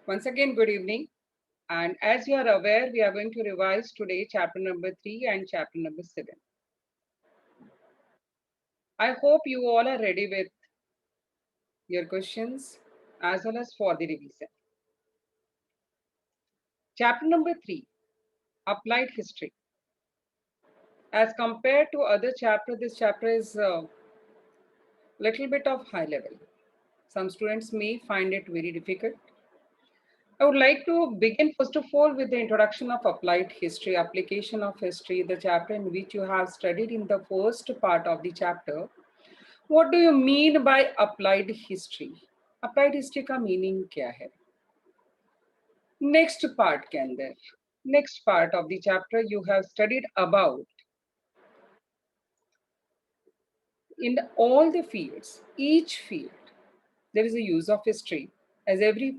Once again, good evening. And as you are aware, we are going to revise today chapter number 3 and chapter number 7. I hope you all are ready with your questions as well as for the revision. Chapter number 3, Applied History. As compared to other chapter, this chapter is a little bit of high level. Some students may find it very difficult. I would like to begin first of all with the introduction of applied history, application of history, the chapter in which you have studied in the first part of the chapter. What do you mean by applied history? Applied history का meaning क्या है? Next part के अंदर, next part of the chapter you have studied about in all the fields, each field, there is a use of history as every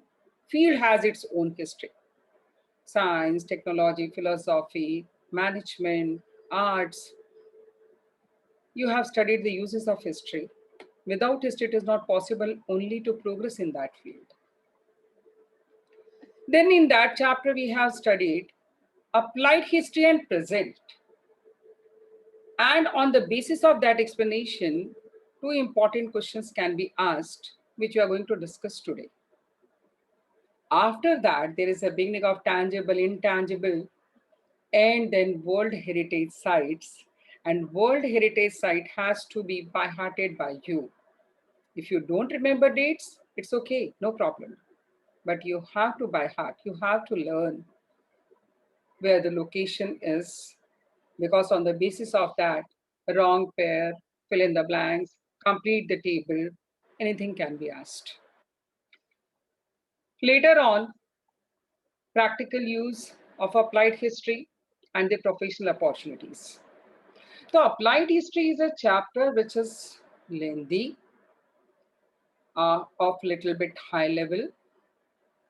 field has its own history. Science, technology, philosophy, management, arts. You have studied the uses of history. Without history, it is not possible only to progress in that field. Then in that chapter, we have studied applied history and present. And on the basis of that explanation, two important questions can be asked, which we are going to discuss today. After that, there is a beginning of tangible, intangible, and then World Heritage Sites. And World Heritage Site has to be by-hearted by you. If you don't remember dates, it's okay, no problem. But you have to by heart, you have to learn where the location is, because on the basis of that, wrong pair, fill in the blanks, complete the table, anything can be asked. Later on, practical use of applied history and the professional opportunities. So applied history is a chapter which is lengthy, of little bit high level.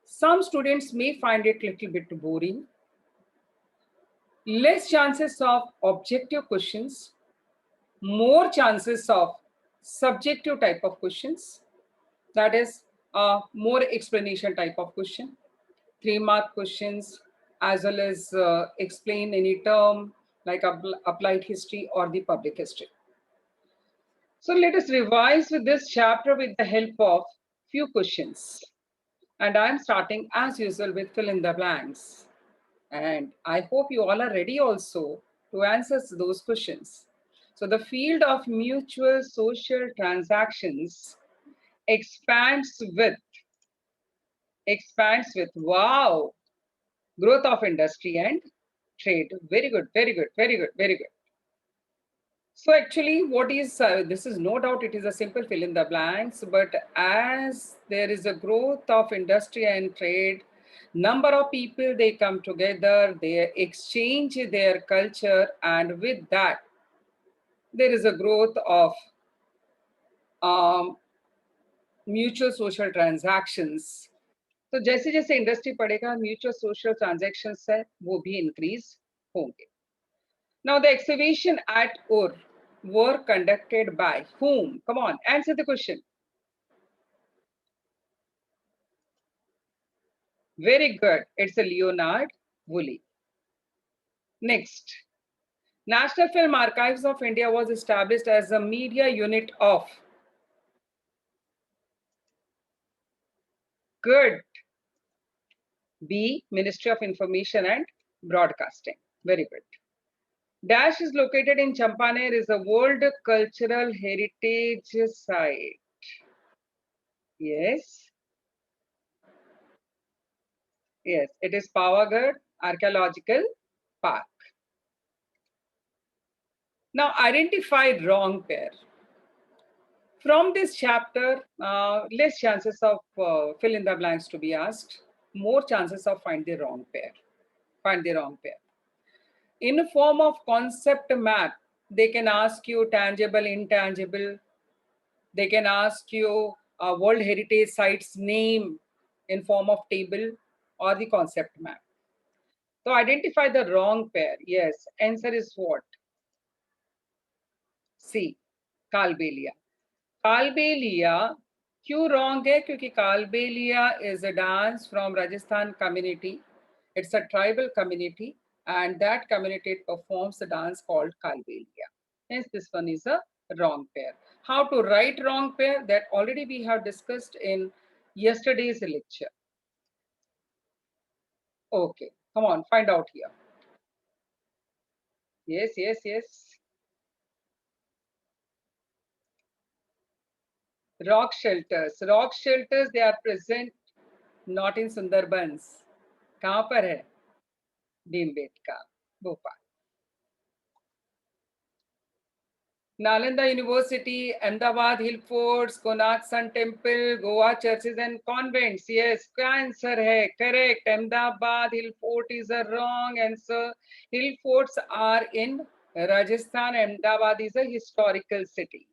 Some students may find it little bit boring. Less chances of objective questions, more chances of subjective type of questions. That is a more explanation type of question. 3-mark questions, as well as explain any term like applied history or the public history. So let us revise with this chapter with the help of few questions. And I'm starting as usual with fill in the blanks. And I hope you all are ready also to answer those questions. So the field of mutual social transactions expands with wow, growth of industry and trade. Very good, very good, very good, very good. So actually what is, this is no doubt it is a simple fill in the blanks, but as there is a growth of industry and trade, number of people, they come together, they exchange their culture, and with that, there is a growth of um, mutual social transactions. तो जैसे जैसे industry बढ़ेगा mutual social transactions है वो भी increase होंगे. Now the excavation at Ur were conducted by whom? Come on, answer the question. Very good. It's a Leonard Woolley. Next. National Film Archives of India was established as a media unit of. Good. B. Ministry of Information and Broadcasting. Very good. Dash is located in Champaner, is a World Cultural Heritage Site. Yes. Yes, it is Pavagadh Archaeological Park. Now identify wrong pair. From this chapter, less chances of fill in the blanks to be asked, more chances of find the wrong pair. Find the wrong pair. In a form of concept map, they can ask you tangible, intangible. They can ask you World Heritage Sites name in form of table or the concept map. So identify the wrong pair. Yes, answer is what? C. Kalbelia. Kalbelia क्यों wrong है? क्योंकि Kalbelia is a dance from Rajasthan community. It's a tribal community and that community performs a dance called Kalbelia. Hence, this one is a wrong pair. How to write wrong pair? That already we have discussed in yesterday's lecture. Okay, come on, find out here. Yes, yes, yes. Rock shelters. Rock shelters, they are present not in Sundarbans. कहाँ पर है? Bhimbetka, Bhopal. Nalanda University, Ahmedabad Hill Forts, Konark Sun Temple, Goa churches and convents. Yes, क्या answer है? Correct. Ahmedabad Hill Fort is a wrong answer. Hill forts are in Rajasthan. Ahmedabad is a historical city.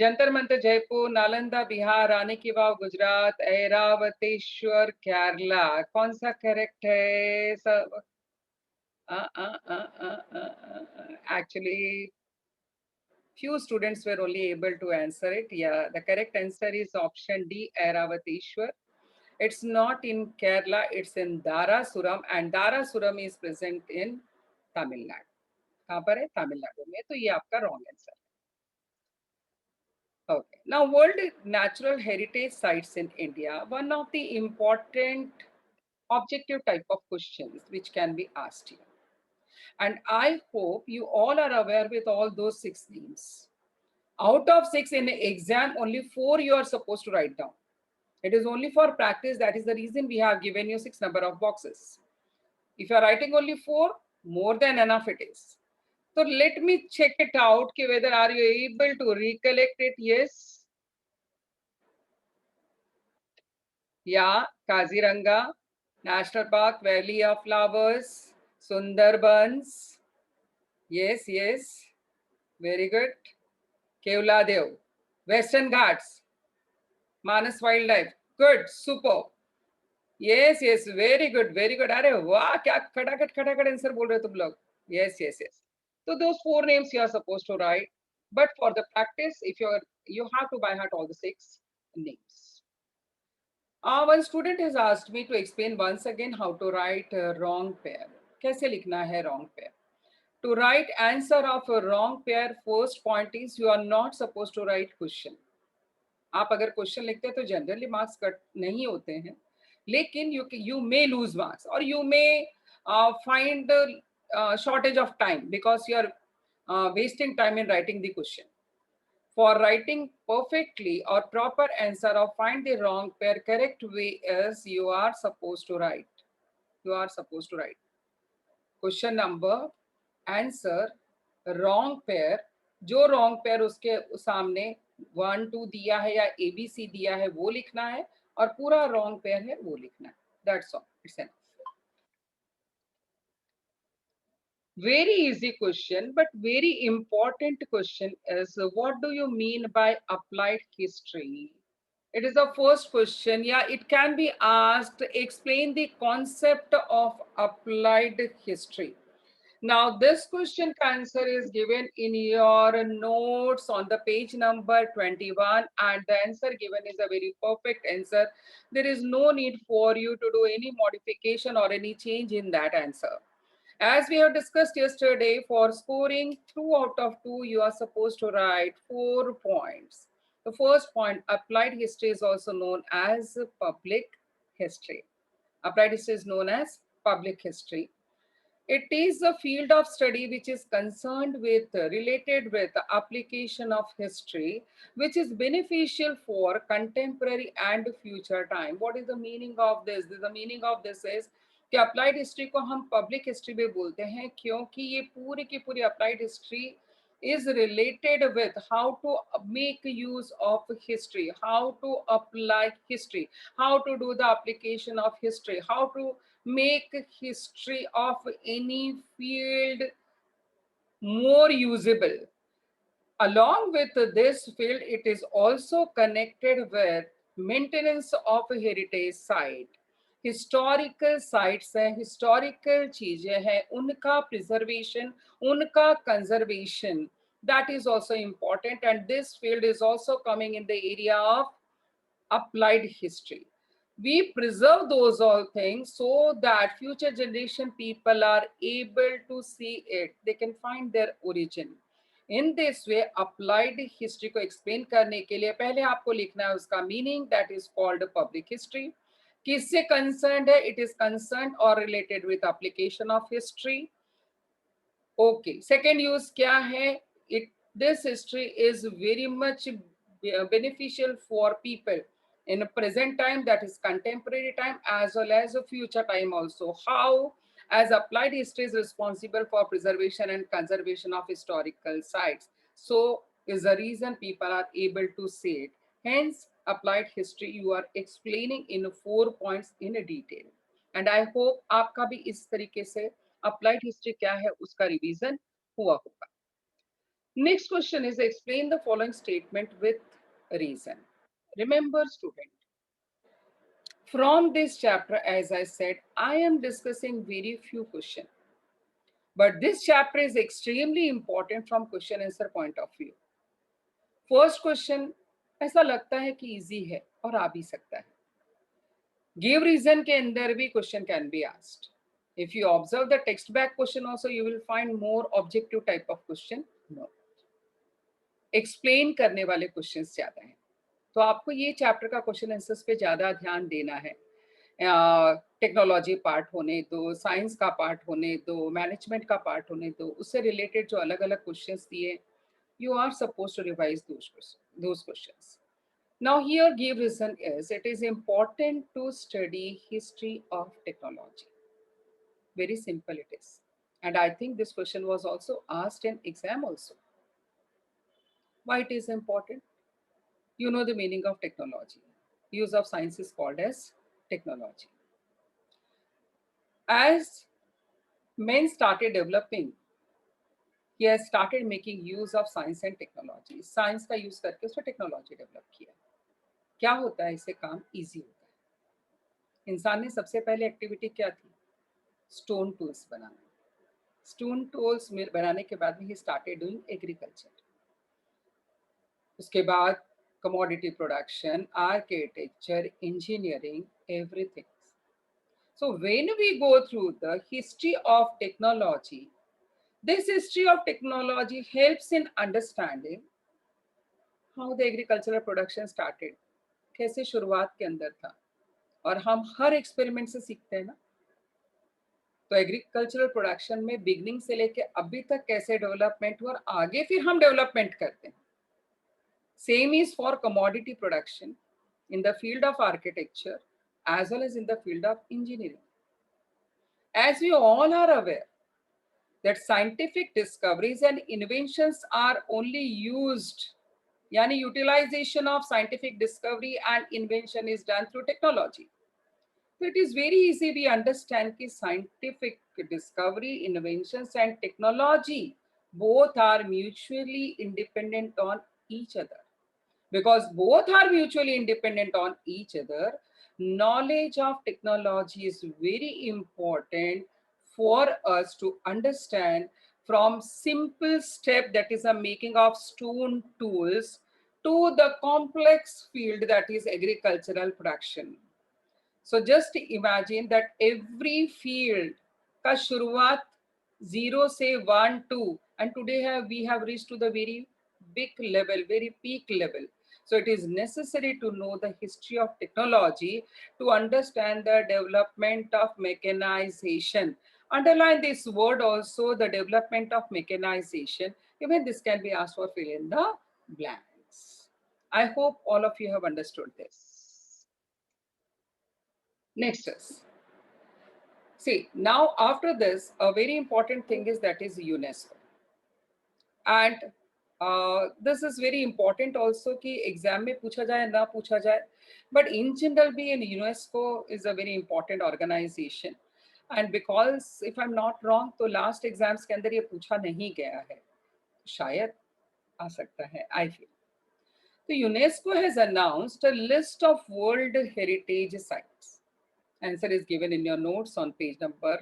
Jantar Mantar Jaipur, Nalanda Bihar, Rani ki Vav Gujarat, Airavatesvara Kerala. कौन सा correct है सब? Actually, few students were only able to answer it. Yeah, the correct answer is option D, Airavateshwar. It's not in Kerala, it's in Darasuram, and Darasuram is present in Tamil Nadu. कहाँ पर है? तमिलनाडु में. तो ये आपका wrong answer. Okay. Now, World Natural Heritage Sites in India, one of the important objective type of questions which can be asked here. And I hope you all are aware with all those 6 names. Out of 6 in the exam, only 4 you are supposed to write down. It is only for practice. That is the reason we have given you 6 number of boxes. If you are writing only 4, more than enough it is. So let me check it out whether are you able to recollect it. Yes. Yeah, Kaziranga National Park, Valley of Flowers, Sundarbans. Yes, yes. Very good. Kevladev, Western Ghats, Manas Wildlife. Good, super. Yes, yes, very good, very good. अरे वाह, क्या खटाखट answer बोल रहे हो तुम लोग. Yes, yes, yes. So those 4 names you are supposed to write. But for the practice, if you have to by heart all the 6 names. One student has asked me to explain once again how to write a wrong pair. कैसे लिखना है wrong pair? To write answer of a wrong pair, first point is you are not supposed to write question. आप अगर question लिखते हैं तो generally marks cut नहीं होते हैं, लेकिन यू मे लूज मार्क्स और you may find shortage of time because you are wasting time in writing the question. For writing perfectly or proper answer or find the wrong pair, correct way is you are supposed to write. You are supposed to write. Question number, answer, wrong pair. जो wrong pair उसके सामने 1 2 दिया है या ABC दिया है वो लिखना है और पूरा wrong pair है वो लिखना है. That's all. It's enough. Very easy question, but very important question is what do you mean by applied history? It is the first question. Yeah, it can be asked. Explain the concept of applied history. Now, this question answer is given in your notes on the page number 21, and the answer given is a very perfect answer. There is no need for you to do any modification or any change in that answer. As we have discussed yesterday, for scoring 2 out of 2, you are supposed to write 4 points. The first point, applied history is also known as public history. Applied history is known as public history. It is a field of study which is concerned with, related with the application of history, which is beneficial for contemporary and future time. What is the meaning of this? The meaning of this is कि applied history को हम public history भी बोलते हैं क्योंकि ये पूरी की पूरी applied history is related with how to make use of history, how to apply history, how to do the application of history, how to make history of any field more usable. Along with this field, it is also connected with maintenance of a heritage site. Historical sites हैं, historical चीजें हैं, उनका preservation, उनका conservation that is also important, and this field is also coming in the area of applied history. We preserve those all things so that future generation people are able to see it, they can find their origin. In this way, applied history को explain करने के लिए पहले आपको लिखना है उसका meaning, that is called public history. किससे concerned है? It is concerned or related with application of history. Okay, second use क्या है? It, this history is very much beneficial for people in a present time, that is contemporary time, as well as a future time also. How? As applied history is responsible for preservation and conservation of historical sites. So is the reason people are able to see it. Hence, applied history you are explaining in 4 points in a detail. And I hope आपका भी इस तरीके से applied history क्या है उसका revision हुआ होगा. Next question is explain the following statement with reason. Remember student, from this chapter, as I said, I am discussing very few questions. But this chapter is extremely important from question answer point of view. First question ऐसा लगता है कि easy है और आ भी सकता है. Give reason के अंदर भी question can be asked. If you observe the text back question also, you will find more objective type of question. No. Explain करने वाले questions ज़्यादा हैं. तो आपको ये चैप्टर का क्वेश्चन आंसर्स पे ज़्यादा ध्यान देना है. टेक्नोलॉजी पार्ट होने दो, साइंस का पार्ट होने दो, मैनेजमेंट का पार्ट होने दो, उससे रिलेटेड जो अलग अलग क्वेश्चंस दिए, you are supposed to revise those questions. Now here give reason is it is important to study history of technology. Very simple it is. And I think this question was also asked in exam also. Why it is important? You know the meaning of technology. Use of science is called as technology. As men started developing, he has started making use of science and technology. Science का use करके उसने technology develop किया. क्या होता है इससे काम easy होता है. इंसान ने सबसे पहले एक्टिविटी क्या थी? स्टोन टूल्स बनाना. स्टोन टूल्स बनाने के बाद में ही स्टार्टेड डूइंग एग्रीकल्चर. उसके बाद commodity production, architecture, engineering, everything. So when we go through the history of technology, this history of technology helps in understanding how the agricultural production started. कैसे शुरुआत के अंदर था. और हम हर एक्सपेरिमेंट से सीखते हैं ना. तो एग्रीकल्चरल प्रोडक्शन में बिगनिंग से लेके अभी तक कैसे डेवलपमेंट हुआ और आगे फिर हम डेवलपमेंट करते हैं. Same is for commodity production in the field of architecture as well as in the field of engineering. As we all are aware that scientific discoveries and inventions are only used, yani utilization of scientific discovery and invention is done through technology. So it is very easy we understand that scientific discovery, inventions and technology both are mutually independent on each other. Because both are mutually independent on each other, knowledge of technology is very important for us to understand from simple step, that is a making of stone tools, to the complex field that is agricultural production. So just imagine that every field का शुरुआत 0 से 1 2 and today we have reached to the very big level, very peak level. So it is necessary to know the history of technology to understand the development of mechanization. Underline this word also, the development of mechanization. Even this can be asked for fill in the blanks. I hope all of you have understood this. Next is, see, now after this, a very important thing is that is UNESCO. And this is very important also कि exam में पूछा जाए ना पूछा जाए, but in general भी in UNESCO is a very important organization. And because if I'm not wrong, तो last exams के अंदर ये पूछा नहीं गया है, शायद आ सकता है, I feel. So UNESCO has announced a list of World Heritage Sites. Answer is given in your notes on page number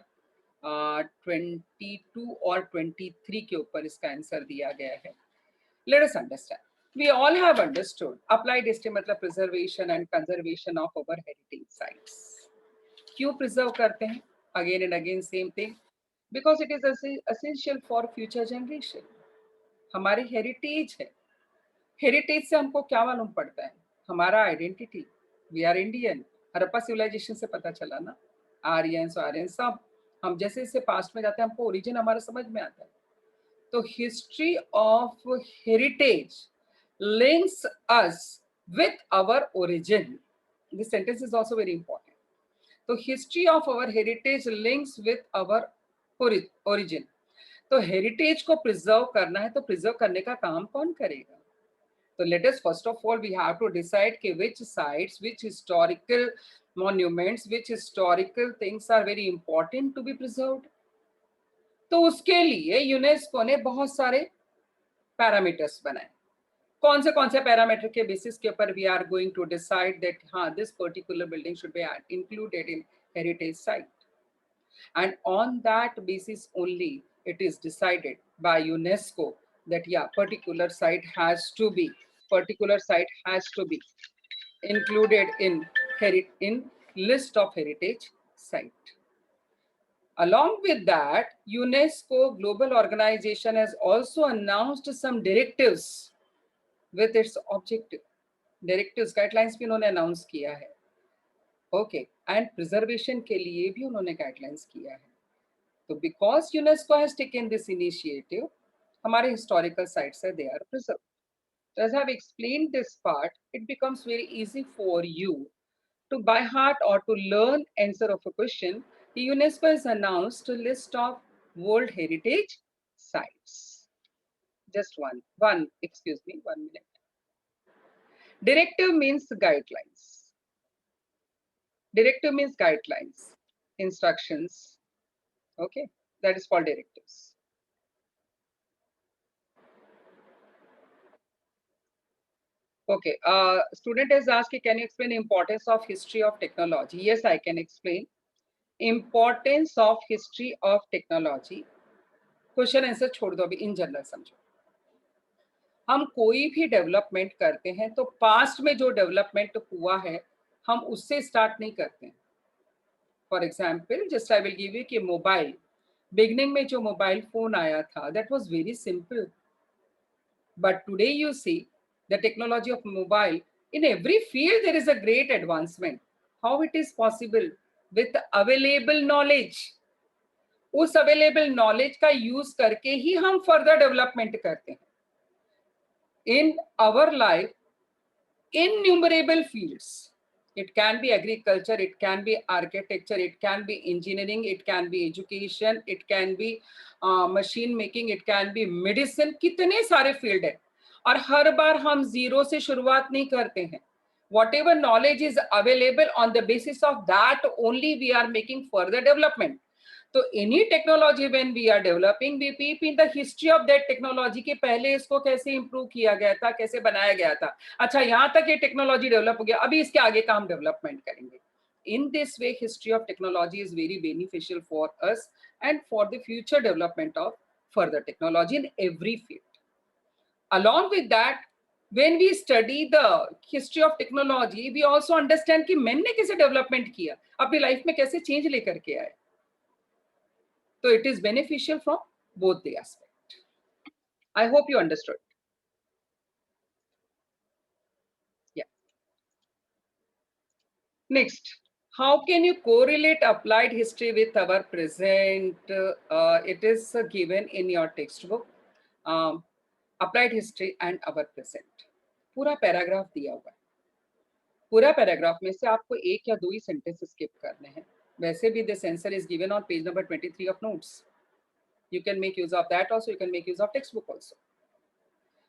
22 और 23 के ऊपर इसका आंसर दिया गया है. Let us understand. We all have understood applied history मतलब preservation and conservation of our heritage sites. क्यों preserve करते हैं? Again and again same thing. Because it is essential for future generation. हमारी हेरिटेज है. Heritage से हमको क्या मालूम पड़ता है? हमारा identity. We are Indian. Harappa civilisation से पता चला ना. आर्यन सब. हम जैसे जैसे पास्ट में जाते हैं हमको ओरिजिन हमारा समझ में आता है. तो history of heritage links us with our origin. This sentence is also very important. So history of our heritage links with our origin. तो हेरिटेज को प्रिजर्व करना है तो प्रिजर्व करने का काम कौन करेगा? तो let us first of all we have to decide कि which sites, which historical monuments, which historical things are very important to be preserved. तो उसके लिए यूनेस्को ने बहुत सारे पैरामीटर्स बनाए. कौन से पैरामीटर के बेसिस के ऊपर we are going to decide that हाँ this particular building should be included in heritage site. And on that basis only it is decided by UNESCO that yeah particular site has to be included in list of heritage site. Along with that, UNESCO global organization has also announced some directives with its objective. Directives guidelines भी उन्होंने announce किया है. Okay and preservation के लिए भी उन्होंने guidelines किया है. तो because UNESCO has taken this initiative हमारे हिस्टोरिकल साइट्स है they are preserve. So as I have explained this part, it becomes very easy for you to by heart or to learn answer of a question. The UNESCO has announced a list of World Heritage Sites. Just excuse me, 1 minute. Directive means guidelines. Directive means guidelines, instructions. Okay, that is called directives. Okay, student has asked, can you explain importance of history of technology? Yes, I can explain. Importance of history of technology. Question answer छोड़ दो, अभी in general समझो. हम कोई भी development करते हैं तो पास्ट में जो डेवलपमेंट हुआ है हम उससे स्टार्ट नहीं करते हैं. For example just I will give you कि मोबाइल बिगनिंग में जो मोबाइल फोन आया था that was very simple. But today you see the technology of mobile, in every field there is a great advancement. How it is possible? With available knowledge. उस available knowledge का use करके ही हम further development करते हैं. In our life, innumerable fields. It can be agriculture, it can be architecture, it can be engineering, it can be education, it can be machine making, it can be medicine. कितने सारे field है. और हर बार हम zero से शुरुआत नहीं करते हैं. Whatever knowledge is available, on the basis of that only we are making further development. तो any technology when we are developing, we peep in the history of that technology कि पहले इसको कैसे improve किया गया था, कैसे बनाया गया था. अच्छा यहाँ तक ये टेक्नोलॉजी डेवलप हो गया, अभी इसके आगे का हम डेवलपमेंट करेंगे. In this way, history of technology is very beneficial for us and for the future development of further technology in every field. Along with that, when we study the history of technology, we also understand कि मैंने कैसे development किया, अपनी life में कैसे change लेकर के आए. So it is beneficial from both the aspect. I hope you understood. Yeah. Next, how can you correlate applied history with our present? It is given in your textbook. Applied history and our present. पूरा paragraph दिया हुआ है. पूरा paragraph में से आपको एक या दो ही सेंटेंस स्किप करने हैं. वैसे भी this answer is given on page number 23 of notes. You can make use of that also. You can make use of textbook also.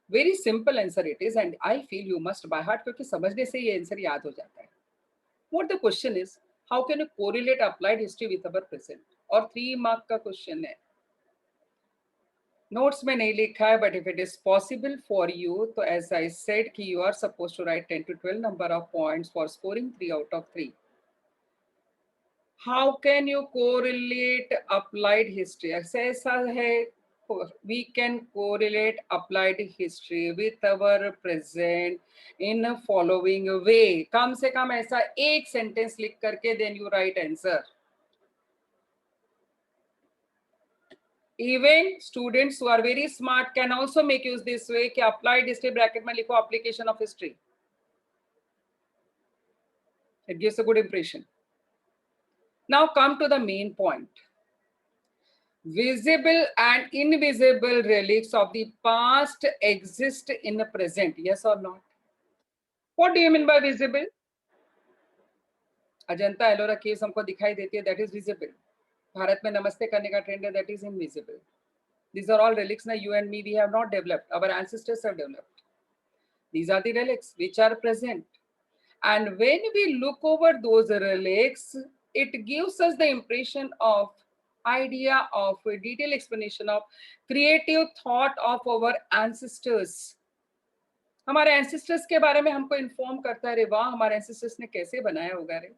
Very simple answer it is, and I feel you must by heart क्योंकि समझने से ये answer याद हो जाता है. What the question is, how can you correlate applied history with our present? और 3 mark का क्वेश्चन है. नोट्स में नहीं लिखा है, but if it is possible for you, तो as I said कि you are supposed to write 10 to 12 number of points for scoring 3 out of 3. How can you correlate applied history? ऐसा है we can correlate applied history with our present in a following way. कम से कम ऐसा एक sentence लिख करके then you write answer. Even students who are very smart can also make use this way कि applied history bracket में लिखो application of history. It gives a good impression. Now come to the main point. Visible and invisible relics of the past exist in the present, yes or not? What do you mean by visible? Ajanta Ellora caves हमको दिखाई देती है, that is visible. Bharat में नमस्ते करने का trend है, that is invisible. These are all relics ना you and me we have not developed, our ancestors have developed. These are the relics which are present. And when we look over those relics, it gives us the impression of idea of a detailed explanation of creative thought of our ancestors. हमारे ancestors के बारे में हमको inform करता है, रे वाह हमारे ancestors ने कैसे बनाया होगा रे.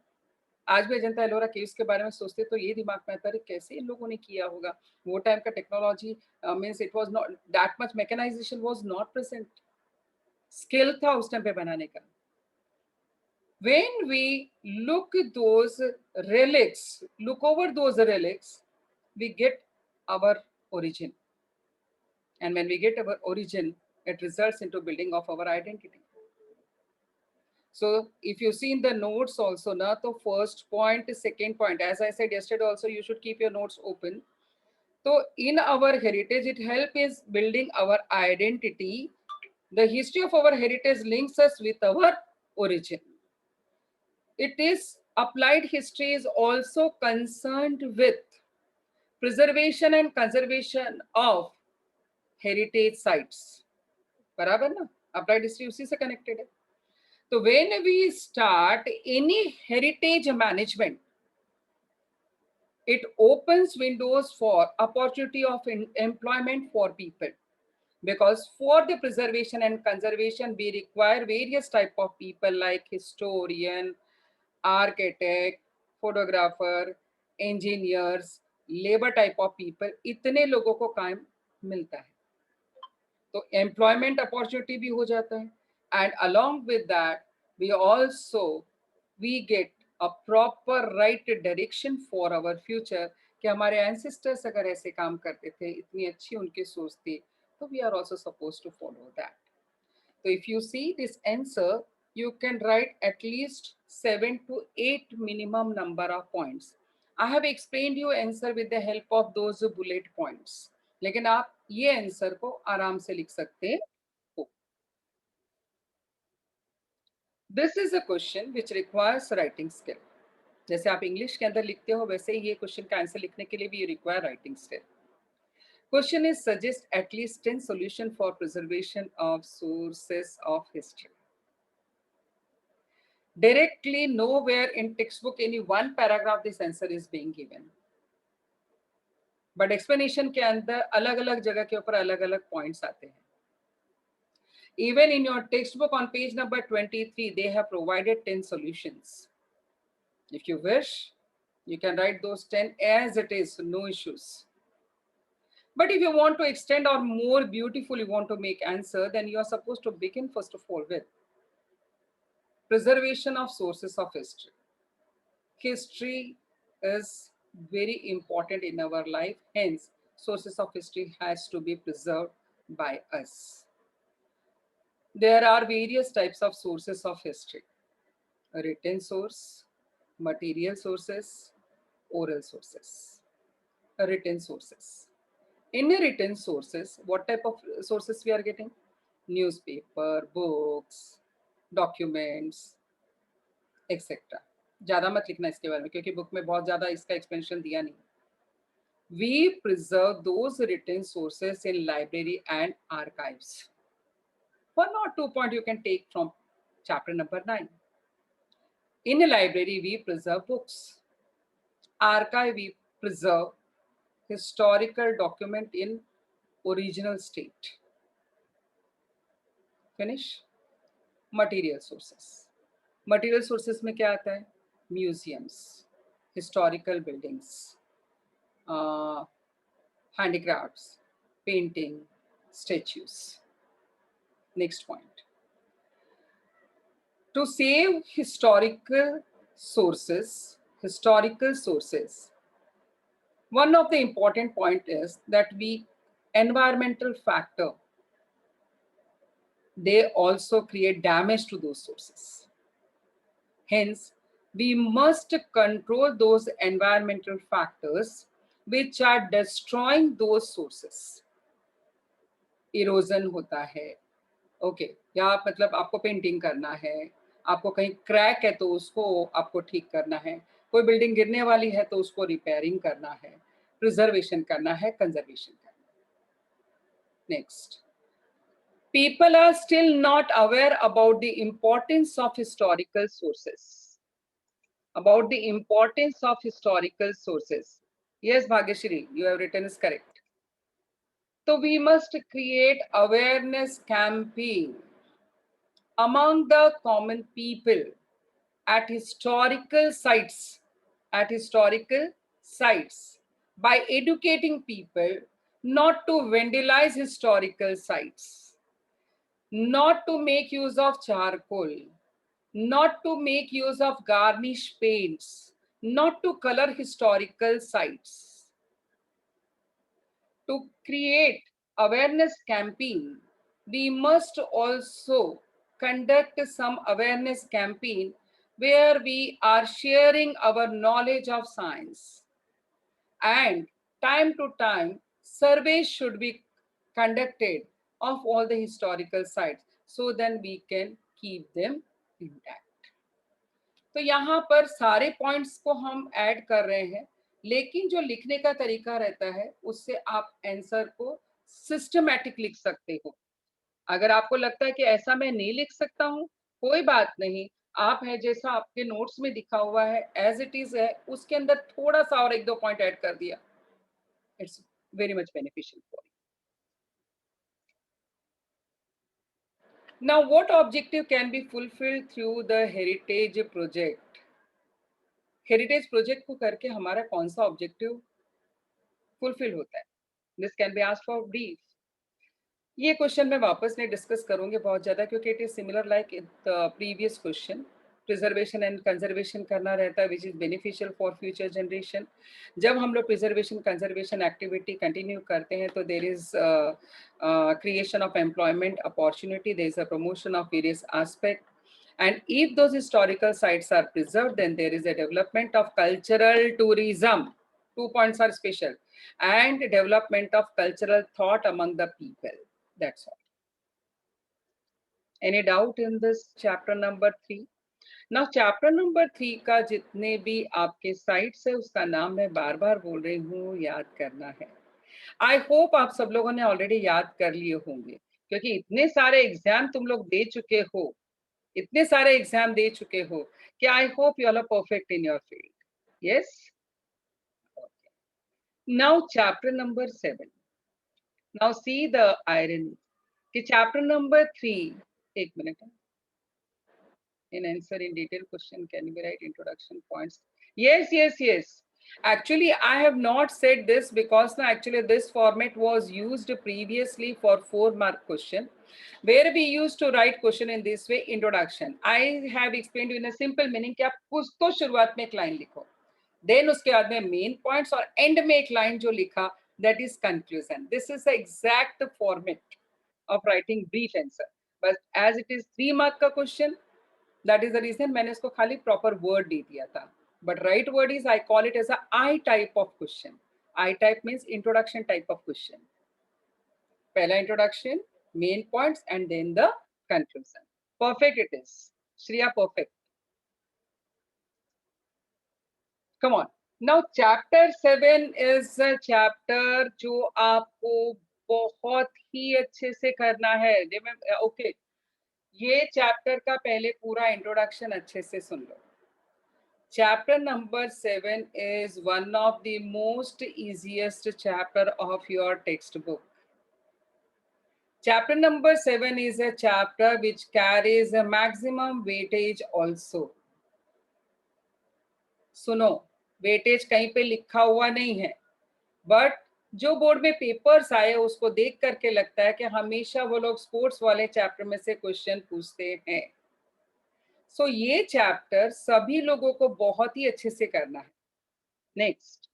आज भी अजंता एलोरा केव्स के बारे में सोचते तो ये दिमाग में आता है कैसे इन लोगों ने किया होगा. वो टाइम का technology means it was not that much, mechanisation was not present. Skill था उस टाइम पे बनाने का. When we look those relics, look over those relics, we get our origin. And when we get our origin, it results into building of our identity. So if you see in the notes also, na, the first point, second point, as I said yesterday also, you should keep your notes open. So in our heritage, it helps is building our identity. The history of our heritage links us with our origin. It is applied history is also concerned with preservation and conservation of heritage sites. बराबर ना? Applied history उसी से connected है. So when we start any heritage management, it opens windows for opportunity of employment for people. Because for the preservation and conservation, we require various type of people like historian, architect, photographer, engineers, labour type of people, इतने लोगों को काम मिलता है. तो employment opportunity भी हो जाता है. And along with that we also we get a proper right direction for our future कि हमारे एंसेस्टर्स अगर ऐसे काम करते थे, इतनी अच्छी उनकी सोच थी, तो we are also suppose to follow that. So if you see this answer, you can write at least 7 to 8 minimum number of points. I have explained you answer with the help of those bullet points. लेकिन आप ये answer को आराम से लिख सकते हो. This is a question which requires writing skill. जैसे आप इंग्लिश के अंदर लिखते हो वैसे ही ये क्वेश्चन का आंसर लिखने के लिए भी require writing skill. Question is suggest at least 10 solution for preservation of sources of history. Directly nowhere in textbook any one paragraph this answer is being given, but explanation के अंदर अलग अलग जगह के ऊपर अलग अलग points आते हैं. Even in your textbook on page number 23 they have provided 10 solutions. If you wish you can write those 10 as it is, no issues. But if you want to extend or more beautiful you want to make answer, then you are supposed to begin first of all with preservation of sources of history. History is very important in our life, hence sources of history has to be preserved by us. There are various types of sources of history: a written source, material sources, oral sources. A written sources. In a written sources, what type of sources we are getting? Newspaper, books, documents, etc. ज्यादा मत लिखना इसके बारे में क्योंकि book में बहुत ज्यादा इसका एक्सप्लेनेशन दिया नहीं. We preserve those written sources in library and archives. 1 or 2 points you can take from chapter number 9. In a library, we preserve books. Archive, we preserve historical document in original state. Finish. Material sources. Material sources में क्या आता है? Museums, historical buildings, handicrafts, painting, statues. Next point. To save historical sources, one of the important point is that environmental factor, they also create damage to those sources. Hence, we must control those environmental factors which are destroying those sources. Erosion होता है, okay, या मतलब आपको painting करना है, आपको कहीं crack है तो उसको आपको ठीक करना है, कोई बिल्डिंग गिरने वाली है तो उसको रिपेयरिंग करना है, प्रिजर्वेशन करना है, कंजर्वेशन करना है. Next, people are still not aware about the importance of historical sources. About the importance of historical sources. Yes, Bhagyashri, you have written is correct. So we must create awareness campaign among the common people at historical sites, by educating people not to vandalize historical sites, not to make use of charcoal, not to make use of garnish paints, not to color historical sites. To create awareness campaign, we must also conduct some awareness campaign where we are sharing our knowledge of science. And time to time, surveys should be conducted of all the historical sites, so then we can keep them intact. तो यहाँ पर सारे points को हम add कर रहे हैं, लेकिन जो लिखने का तरीका रहता है उससे आप आंसर को सिस्टमैटिक लिख सकते हो. अगर आपको लगता है कि ऐसा मैं नहीं लिख सकता हूँ, कोई बात नहीं, आप है जैसा आपके नोट्स में दिखा हुआ है एज इट इज है, उसके अंदर थोड़ा सा और एक दो पॉइंट ऐड कर दिया, it's very much beneficial for you. Now, what objective can be fulfilled through the heritage project? Heritage project को करके हमारा कौन सा ऑब्जेक्टिव फुलफिल होता है? This can be asked for brief. ये क्वेश्चन मैं वापस नहीं डिस्कस करूंगी बहुत ज्यादा, क्योंकि it is similar like previous question. Preservation and conservation करना रहता है which is beneficial for future generation. जब हम लोग प्रिजर्वेशन कंजर्वेशन एक्टिविटी कंटिन्यू करते हैं तो there is creation of employment opportunity, there is a promotion of various aspect. And if those historical sites are preserved, then there is a development of cultural tourism. 2 points are special. And development of cultural thought among the people. That's all. Any doubt in this chapter number 3? Now chapter number 3 का जितने भी आपके sites है उसका नाम मैं बार बार बोल रही हूँ, याद करना है. आई होप आप सब लोगों ने ऑलरेडी याद कर लिए होंगे, क्योंकि इतने सारे एग्जाम तुम लोग दे चुके हो, इतने सारे एग्जाम दे चुके हो कि I hope you are perfect in your field. Yes. Now chapter number 7. Now see the iron कि चैप्टर नंबर 3, एक minute, in answer in detail question can you write introduction points? Yes. Actually I have not said this because actually this format was used previously for 4-mark question where we used to write question in this way, introduction. I have explained you in a simple meaning कि आप कुछ तो शुरुआत में एक line लिखो, then उसके बाद में मेन पॉइंट्स और एंड में एक लाइन जो लिखा that is conclusion. This is the exact format of writing brief answer, but as it is 3-mark का question, that is the reason मैंने इसको खाली proper word दे दिया था. But right word is I call it as a I type of question. I type means introduction type of question. पहला introduction, main points and then the conclusion. Perfect it is. Shreya, perfect. Come on. Now chapter 7 is a chapter जो आपको बहुत ही अच्छे से करना है. Okay. ये chapter का पहले पूरा इंट्रोडक्शन अच्छे से सुन लो. Chapter number 7 is one of the most easiest chapter of your textbook. Chapter number 7 is a chapter which carries a maximum weightage also. सुनो, weightage कहीं पे लिखा हुआ नहीं है, but जो बोर्ड में पेपर्स आए उसको देख करके लगता है कि हमेशा वो लोग स्पोर्ट्स वाले चैप्टर में से क्वेश्चन पूछते हैं। सो ये चैप्टर सभी लोगों को बहुत ही अच्छे से करना है। Next,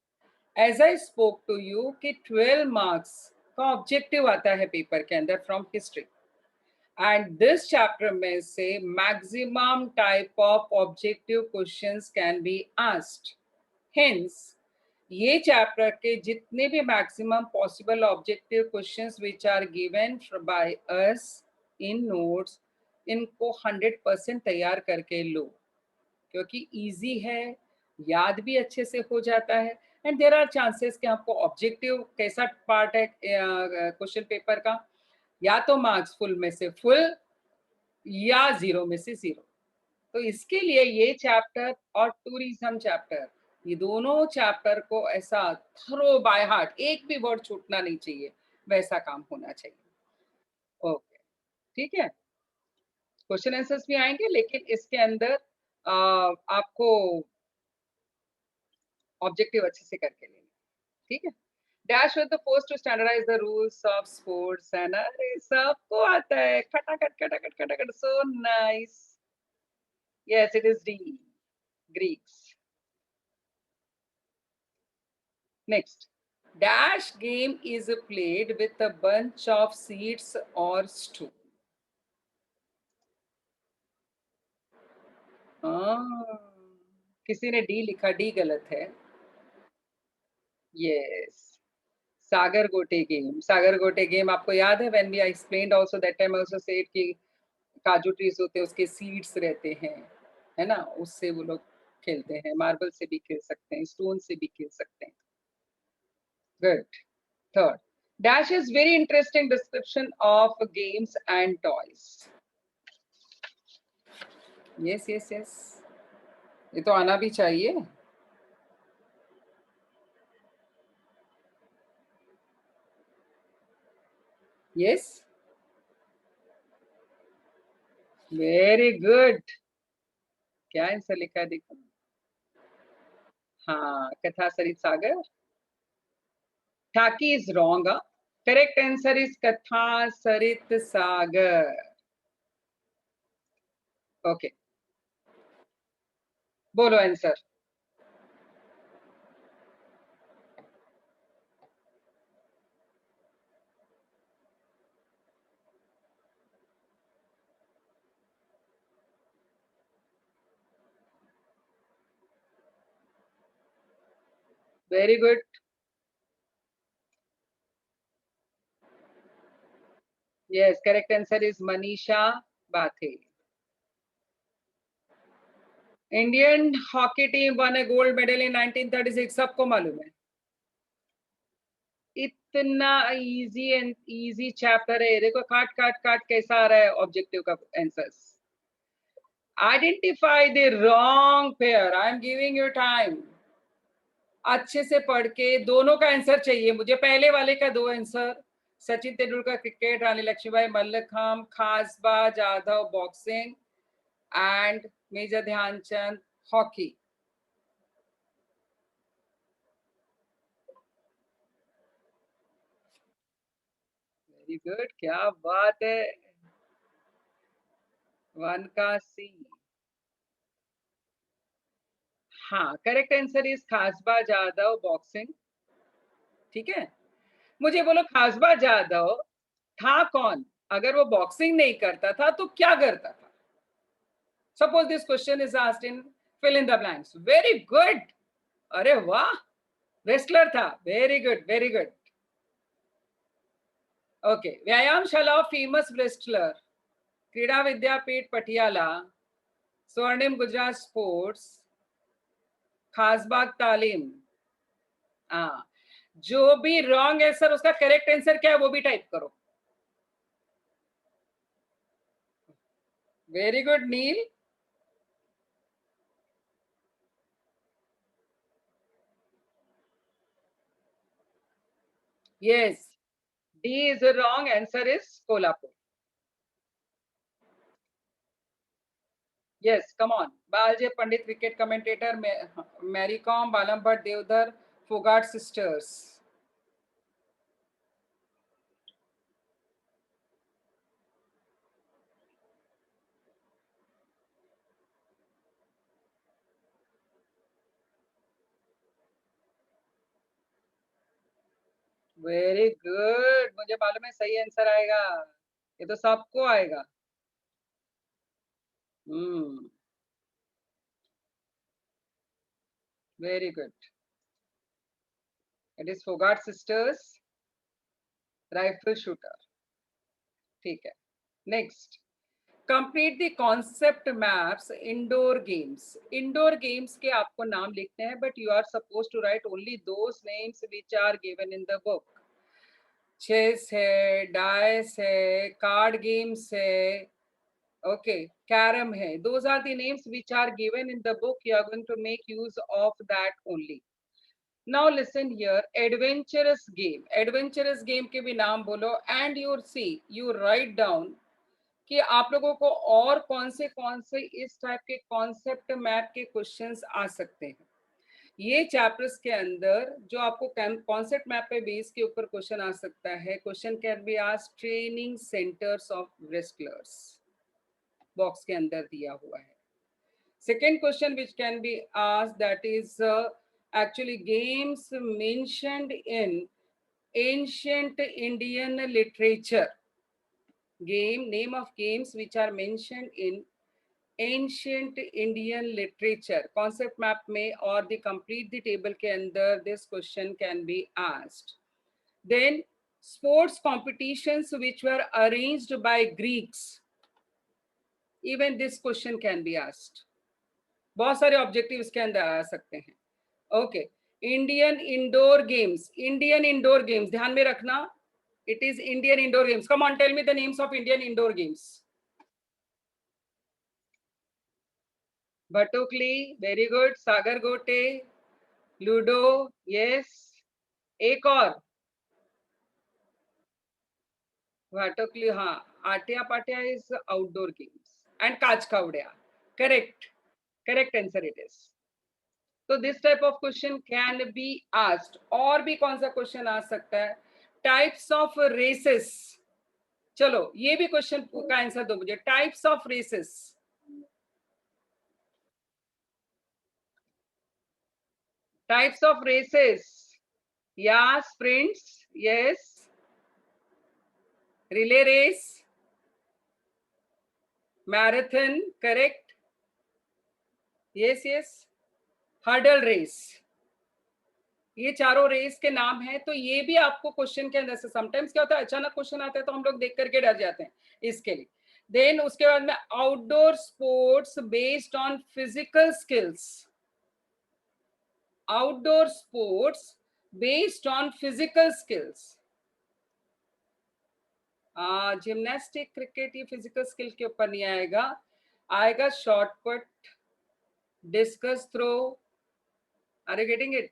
as I spoke to you कि 12 मार्क्स का ऑब्जेक्टिव आता है पेपर के अंदर from history, and this chapter में से maximum type of objective questions can be asked. Hence ये चैप्टर के जितने भी maximum possible objective questions which are given by us in notes, इनको 100% तैयार करके लो, क्योंकि इजी है, याद भी अच्छे से हो जाता है, एंड देयर आर चांसेस कि आपको ऑब्जेक्टिव कैसा पार्ट है क्वेश्चन पेपर का, या तो मार्क्स फुल में से फुल या जीरो में से जीरो। तो इसके लिए ये चैप्टर और टूरिज्म चैप्टर, ये दोनों चैप्टर को ऐसा थरो बाय हार्ट, एक भी वर्ड छूटना नहीं चाहिए, वैसा काम होना चाहिए। ओके, ठीक है। क्वेश्चन आंसर्स भी आएंगे, लेकिन इसके अंदर आपको ऑब्जेक्टिव अच्छे से करके लेंगे, ठीक है। Dash was the first to standardise the rules of sports, and अरे सबको आता है, खटाखट खटाखट खटाखट, so nice. Yes, it is D, Greeks. Next, dash game is played with a bunch of seeds or stool. हाँ, किसी ने डी लिखा, डी गलत है। यस, सागर गोटे गेम। सागर गोटे गेम आपको याद है, when we I explained also, that time also said कि काजू ट्रीज होते हैं, उसके सीड्स रहते हैं, है ना, उससे वो लोग खेलते हैं। मार्बल से भी खेल सकते हैं, स्टोन से भी खेल सकते हैं। Good. Third, dash is very interesting description of games and toys. Yes yes yes, ये तो आना भी चाहिए। Yes, very good. क्या आंसर लिखा है देखो। हाँ, कथा सरित सागर। ठाकी is wrong. Correct answer is Katha Sarit Sagar. Okay, बोलो answer. Very good. Yes, correct answer is Manisha Bathe. Indian hockey team won a gold medal in 1936, सबको मालूम है। इतना इजी एंड इजी चैप्टर है, देखो काट काट काट कैसा आ रहा है ऑब्जेक्टिव का answers. Identify the wrong pair, I am giving you time. अच्छे से पढ़ के दोनों का आंसर चाहिए मुझे, पहले वाले का दो answer. Sachin Tendulkar cricket, Rani Lakshmibai Mallakhamb, Khashaba Jadhav boxing, and Major Dhyan Chand hockey. Very good, क्या बात है। वन का सी। हाँ, correct answer is Khashaba Jadhav boxing. ठीक है, मुझे बोलो खासबा जाधव था कौन, अगर वो बॉक्सिंग नहीं करता था तो क्या करता था। Suppose this question is asked in fill in the blanks. Very good, अरे वाह, रेसलर था। Very good very good. Okay, व्यायामशाला of famous wrestler, Krida Vidyapeeth Patiala, स्वर्णिम गुजरात स्पोर्ट्स, खासबाग तालीम। हाँ, जो भी रॉन्ग आंसर, उसका करेक्ट आंसर क्या है वो भी टाइप करो। Very good Neel. Yes, D is wrong answer is Kolhapur. Yes, come on. Bal J Pandit cricket commentator, Mary Kom, Balam Bhatt, Deodhar, Phogat sisters. Very good, मुझे मालूम है सही आंसर आएगा, ये तो सबको आएगा। Very good. It is Phogat sisters rifle shooter. ठीक है, next. Complete the concept maps indoor games. Indoor games के आपको नाम लिखने हैं, but you are suppose to write only those names which are given in the book. Chess है, dice है, card games है, ओके, कैरम है। Those are the names which are given in the book, you are going to make use of that only. Now listen here, adventurous game. Adventurous game के भी नाम बोलो, and you see, you write down कि आप लोगों को और कौन से इस टाइप के कॉन्सेप्ट मैप के क्वेश्चंस आ सकते हैं। ये चैप्टर्स के अंदर जो आपको कॉन्सेप्ट मैप पे बेस के ऊपर क्वेश्चन आ सकता है, question can be asked training centres of wrestlers, box के अंदर दिया हुआ है। Second question which can be asked, that is actually games mentioned in ancient Indian literature. Name of games which are mentioned in ancient Indian literature. Concept map में और the complete the table के अंदर this question can be asked. Then sports competitions which were arranged by Greeks. Even this question can be asked. बहुत सारे objective इसके अंदर आ सकते हैं। Okay, Indian indoor games. Indian indoor games ध्यान में रखना, it is Indian indoor games. Come on, tell me the names of Indian indoor games. Bhatukli, very good. Sagar Gote, ludo, yes. एक और, भटोकली, हाँ। Atya Patya is outdoor games, and Kach Kawadiya, correct. Correct answer it is. तो this type of question can be asked. और भी कौन सा question आ सकता है? Types of races. चलो ये भी क्वेश्चन का आंसर दो मुझे। Types of races, types of races, या sprints, yes. Relay race, marathon, correct, yes yes. Hurdle race, ये चारों रेस के नाम हैं। तो ये भी आपको क्वेश्चन के अंदर से, समटाइम्स क्या होता है अचानक क्वेश्चन आता है तो हम लोग देख करके डर जाते हैं, इसके लिए। देन उसके बाद में outdoor sports based on physical skills. Outdoor sports based on physical skills. Gymnastic, cricket, ये फिजिकल स्किल के ऊपर नहीं आएगा। आएगा shot put, discus throw, are you getting it?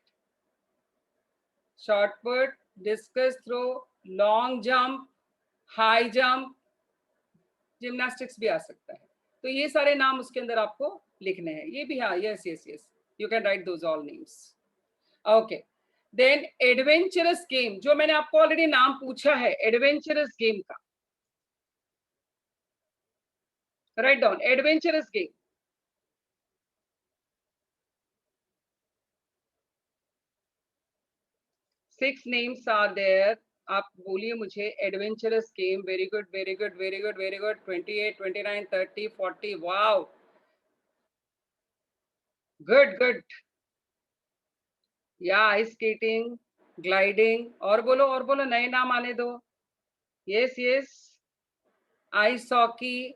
Shot put, discus throw, long jump, high jump, gymnastics भी आ सकता है। तो ये सारे नाम उसके अंदर आपको लिखने हैं। ये भी, हाँ, yes yes yes, you can write those all names. Okay, then adventurous game, जो मैंने आपको ऑलरेडी नाम पूछा है एडवेंचरस गेम का, write down adventurous game. 6 names are there. आप बोलिए मुझे adventurous game. Very good, very good, very good, very good. 28, 29, 30, 40, wow, good good. या आइस स्केटिंग, ग्लाइडिंग, और बोलो, नए नाम आने दो। Yes yes, ice hockey,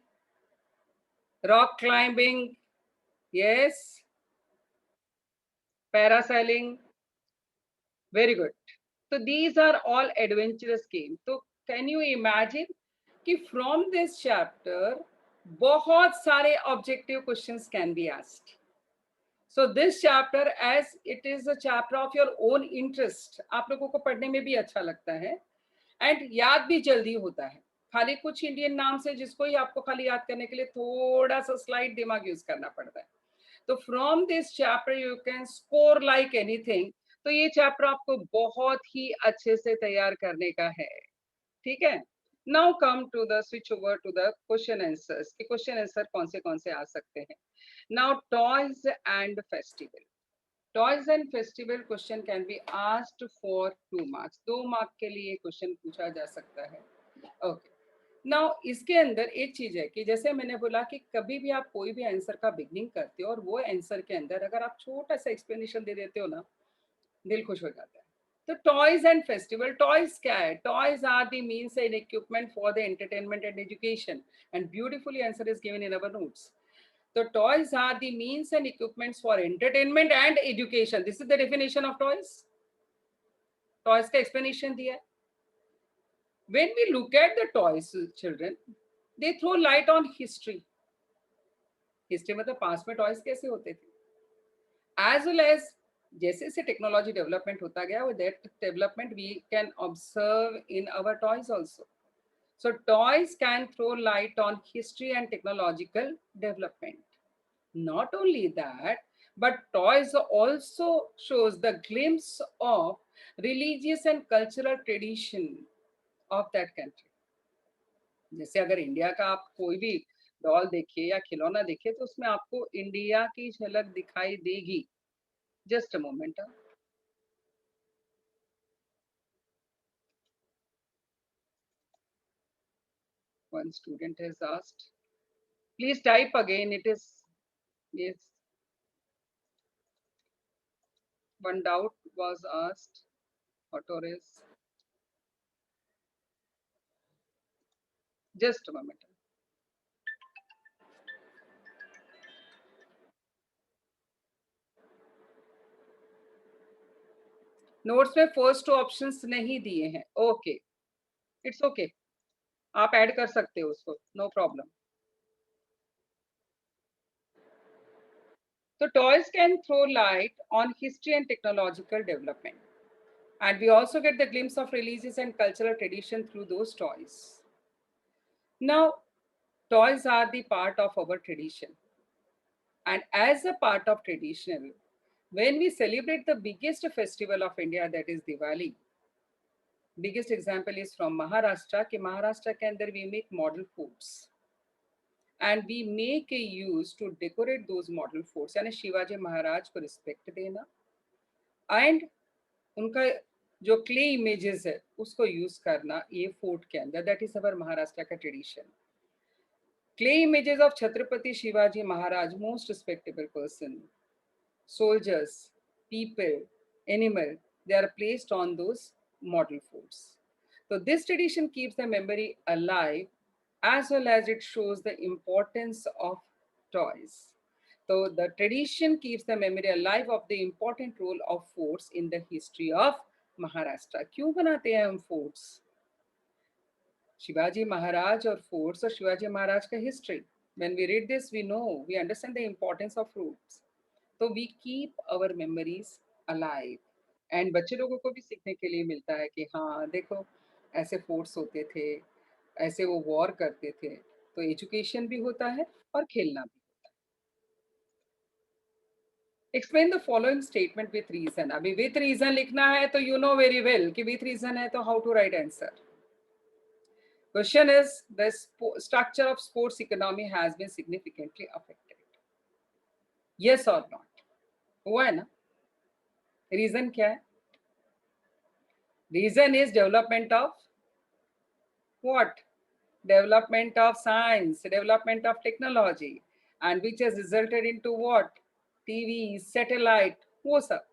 rock climbing, yes, parasailing, very good. तो these are all adventurous game. तो can you imagine कि फ्रॉम दिस चैप्टर बहुत सारे objective questions can be asked. So this chapter, as it is a chapter of your own interest, आप लोगों को पढ़ने में भी अच्छा लगता है एंड याद भी जल्दी होता है। खाली कुछ इंडियन नाम से जिसको ही आपको खाली याद करने के लिए थोड़ा सा स्लाइड दिमाग यूज करना पड़ता है। तो from this chapter you can score like anything. तो ये चैप्टर आपको बहुत ही अच्छे से तैयार करने का है, ठीक है। Now come to the switch over to the question answers, कि क्वेश्चन आंसर कौन से आ सकते हैं। Now toys and festival. Toys and festival question can be asked for 2 marks, 2 mark के लिए क्वेश्चन पूछा जा सकता है। ओके, नाउ इसके अंदर एक चीज है कि जैसे मैंने बोला कि कभी भी आप कोई भी आंसर का बिगनिंग करते हो और वो आंसर के अंदर अगर आप छोटा सा एक्सप्लेनेशन दे देते हो ना, दिल खुश हो जाता है। तो टॉयज एंड फेस्टिवल, टॉयज क्या है? Toys are the means and equipment for the entertainment and education, and beautifully answer is given in our notes. So toys are the means and equipments for entertainment and education. This is the definition of toys. Toys का explanation दिया है. When we look at the toys, children, they throw light on history. History मतलब past में toys कैसे होते थे? As well as जैसे जैसे टेक्नोलॉजी डेवलपमेंट होता गया, with that development we can observe in our toys also. So toys can throw light on history and technological development. Not only that, but toys also shows the glimpse of religious and cultural tradition of that country. जैसे अगर India का आप कोई भी doll देखिए या खिलौना देखिए तो उसमें आपको इंडिया की झलक दिखाई देगी। Just a moment. One student has asked, please type again, it is, yes, one doubt was asked. What is, just a moment. Notes में फर्स्ट 2 ऑप्शंस नहीं दिए हैं। ओके, इट्स ओके, आप ऐड कर सकते हो उसको, no problem. So toys can throw light on history and technological development. And we also get the glimpse of religious and cultural tradition through those toys. Now, toys are the part of our tradition. And as a part of tradition, when we celebrate the biggest festival of India, that is Diwali, biggest example is from Maharashtra, कि महाराष्ट्र के अंदर we make model forts. And we make a use to decorate those model forts, यानी शिवाजी महाराज को respect देना, and उनका जो clay images है उसको यूज करना ये फोर्ट के अंदर, दैट इज अवर महाराष्ट्र का tradition. Clay images of Chhatrapati Shivaji Maharaj, most respectable person, soldiers, people, animal, they are placed on those model forts. So this tradition keeps the memory alive as well as it shows the importance of toys. So the tradition keeps the memory alive of the important role of forts in the history of Maharashtra. क्यों बनाते हैं हम forts? Shivaji Maharaj और forts और शिवाजी महाराज का history. When we read this, we know, we understand the importance of forts. तो we keep our memories alive, and बच्चे लोगों को भी सीखने के लिए मिलता है कि हाँ देखो ऐसे फोर्ट्स होते थे, ऐसे वो वॉर करते थे, तो एजुकेशन भी होता है और खेलना भी। Explain the following statement with reason. अभी विथ रीजन लिखना है तो यू नो वेरी वेल कि विथ रीजन है तो how to write answer. Question is the structure of sports economy has been significantly affected, yes और नॉट? हुआ है ना? रीजन क्या है? Reason is development of what? Development of science, development of technology, and which has resulted into what? TV, satellite, वो सब।